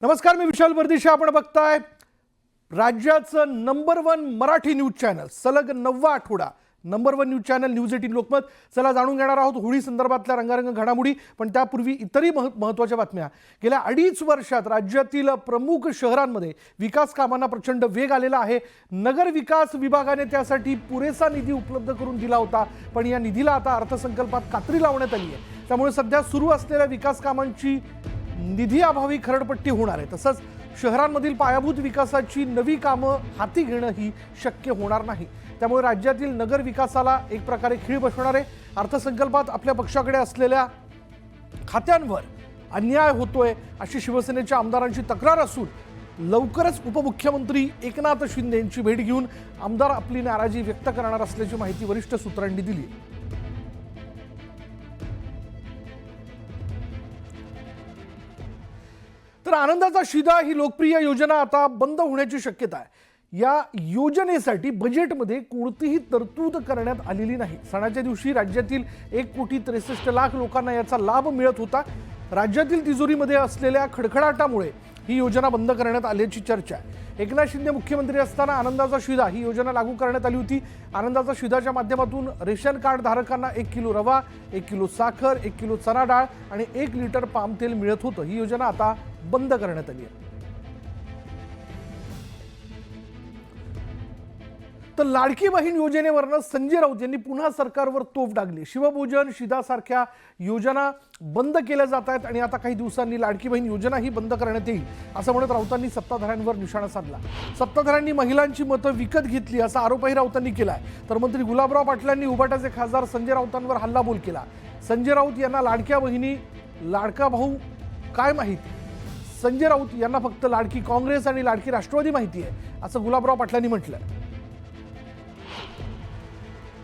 नमस्कार, मी विशाल परदेशी. आपण बघताय राज्याचं नंबर 1 मराठी न्यूज चॅनल, सलग 9वा आठवडा number 1 news channel news 18 Lokmat. चला जाणून घेणार आहोत होळी संदर्भातल्या रंगारंग घडामोडी. पण त्यापूर्वी इतरही महत्त्वाच्या बातम्या. गेल्या 2.5 वर्षात राज्यातील प्रमुख शहरांमध्ये विकास कामांना प्रचंड वेग आलेला आहे. नगर विकास विभागाने त्यासाठी पुरेसा निधी उपलब्ध करून दिला होता, पण या निधीला आता अर्थसंकल्पात कात्री लावण्यात आली आहे. त्यामुळे सध्या सुरू असलेल्या विकास कामांची निधी अभावी खरडपट्टी होणार आहे. तसंच शहरांमधील पायाभूत विकासाची नवी कामं हाती घेणं ही शक्य होणार नाही. त्यामुळे राज्यातील नगर विकासाला एक प्रकारे खीळ बसणार आहे. अर्थसंकल्पात आपल्या पक्षाकडे असलेल्या खात्यांवर अन्याय होतोय अशी शिवसेनेच्या आमदारांची तक्रार असून लवकरच उपमुख्यमंत्री एकनाथ शिंदे यांची भेट घेऊन आमदार आपली नाराजी व्यक्त करणार असल्याची माहिती वरिष्ठ सूत्रांनी दिली. तर आनंदाचा शिधा ही लोकप्रिय योजना आता बंद होण्याची शक्यता आहे. या योजनेसाठी बजेटमध्ये कोणतीही तरतूद करण्यात आलेली नाही. सणाच्या दिवशी राज्यातील 1,63,00,000 लोकांना याचा लाभ मिळत होता. राज्यातील तिजोरीमध्ये असलेल्या खडखडाटामुळे ही योजना बंद करण्यात आल्याची चर्चा आहे. एकनाथ शिंदे मुख्यमंत्री असताना आनंदाचा शिधा ही योजना लागू करण्यात आली होती. आनंदाचा शिधाच्या माध्यमातून रेशन कार्ड धारकांना 1 किलो रवा, 1 किलो साखर, 1 किलो चणा डाळ आणि 1 लिटर पाम तेल मिळत होतं. ही योजना आता बंद करण्यात आली आहे. तर लाडकी बहीण योजनेवरनं संजय राऊत यांनी पुन्हा सरकारवर तोफ डागली. शिवभोजन, शिधासारख्या योजना बंद केल्या जात आहेत आणि आता काही दिवसांनी लाडकी बहीण योजना ही बंद करण्यात येईल असं म्हणत राऊतांनी सत्ताधाऱ्यांवर निशाणा साधला. सत्ताधाऱ्यांनी महिलांची मतं विकत घेतली असा आरोपही राऊतांनी केलाय. तर मंत्री गुलाबराव पाटलांनी उभाटाचे खासदार संजय राऊतांवर हल्लाबोल केला. संजय राऊत यांना लाडक्या बहिणी, लाडका भाऊ काय माहिती? संजय राऊत यांना फक्त लाडकी काँग्रेस आणि लाडकी राष्ट्रवादी माहिती आहे असं गुलाबराव पाटलांनी म्हटलं.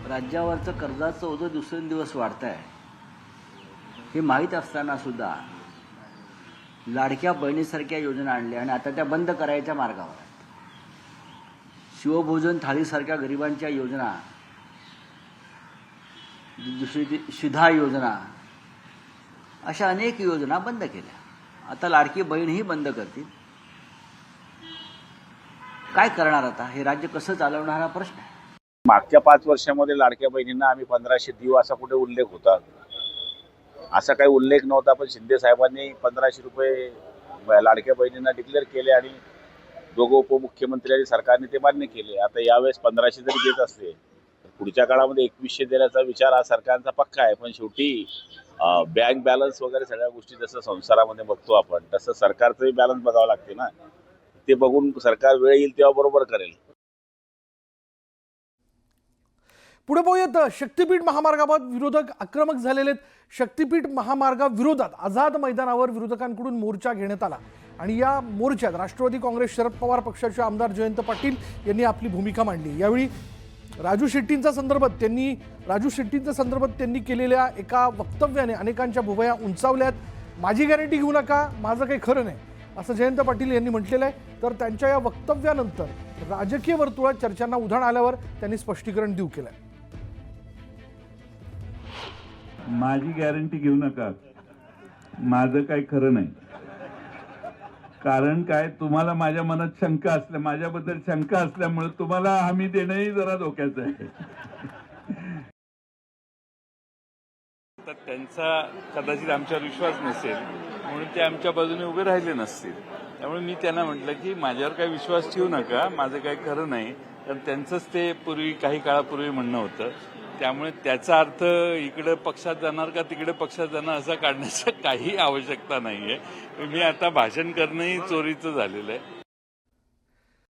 राज्यावरचं कर्जाचं ओझं दिवसेंदिवस वाढत आहे हे माहीत असताना सुद्धा लाडक्या बहिणीसारख्या योजना आणल्या आणि आता त्या बंद करायच्या मार्गावर आहेत. शिवभोजन थाळीसारख्या गरिबांच्या योजना, दुसरी शिधा योजना, अशा अनेक योजना बंद केल्या. आता लाडकी बहीणही बंद करतील. काय करणार आता? हे राज्य कसं चालवणार हा प्रश्न आहे. मागच्या 5 वर्षामध्ये लाडक्या बहिणींना आम्ही 1500 देऊ असा कुठे उल्लेख होता? असा काही उल्लेख नव्हता. पण शिंदे साहेबांनी 1500 रुपये लाडक्या बहिणींना डिक्लेअर केले आणि दोघं उपमुख्यमंत्री आणि सरकारने ते मान्य केले. आता यावेळेस 1500 जरी देत असले तर पुढच्या काळामध्ये 2100 देण्याचा विचार हा सरकारचा पक्का आहे. पण शेवटी बँक बॅलन्स वगैरे सगळ्या गोष्टी जसं संसारामध्ये बघतो आपण, तसं सरकारचंही बॅलन्स बघावं लागते ना. ते बघून सरकार वेळ येईल तेव्हा बरोबर करेल. पुढे पाहूयात. शक्तीपीठ महामार्गाबाबत विरोधक आक्रमक झालेले आहेत. शक्तीपीठ महामार्गाविरोधात आझाद मैदानावर विरोधकांकडून मोर्चा घेण्यात आला आणि या मोर्चात राष्ट्रवादी काँग्रेस शरद पवार पक्षाचे आमदार जयंत पाटील यांनी आपली भूमिका मांडली. यावेळी राजू शेट्टींच्या संदर्भात त्यांनी केलेल्या एका वक्तव्याने अनेकांच्या भुवया उंचावल्यात. माझी गॅरंटी घेऊ नका, माझं काही खरं नाही असं जयंत पाटील यांनी म्हटलेलं आहे. तर त्यांच्या या वक्तव्यानंतर राजकीय वर्तुळात चर्चांना उधाण आल्यावर त्यांनी स्पष्टीकरण देऊ केलंय. माझी गॅरंटी घेऊ नका, माझं काही खरं नाही. कारण काय, तुम्हाला माझ्या मनात शंका असल्या, माझ्याबद्दल शंका असल्यामुळे तुम्हाला हमी देणंही जरा धोक्याचं आहे. तर त्यांचा कदाचित आमच्यावर विश्वास नसेल म्हणून ते आमच्या बाजूने उभे राहिले नसतील. त्यामुळे मी त्यांना म्हटलं की माझ्यावर काही विश्वास ठेवू नका, माझं काही खरं नाही. तर त्यांचंच ते काही काळापूर्वी म्हणणं होतं. त्यामुळे त्याचा अर्थ इकडे पक्षात जाणार का तिकडे पक्षात जाणार असा काढण्याची काही आवश्यकता नाहीये. मी आता भाषण करणंही चोरीचं झालेलं आहे.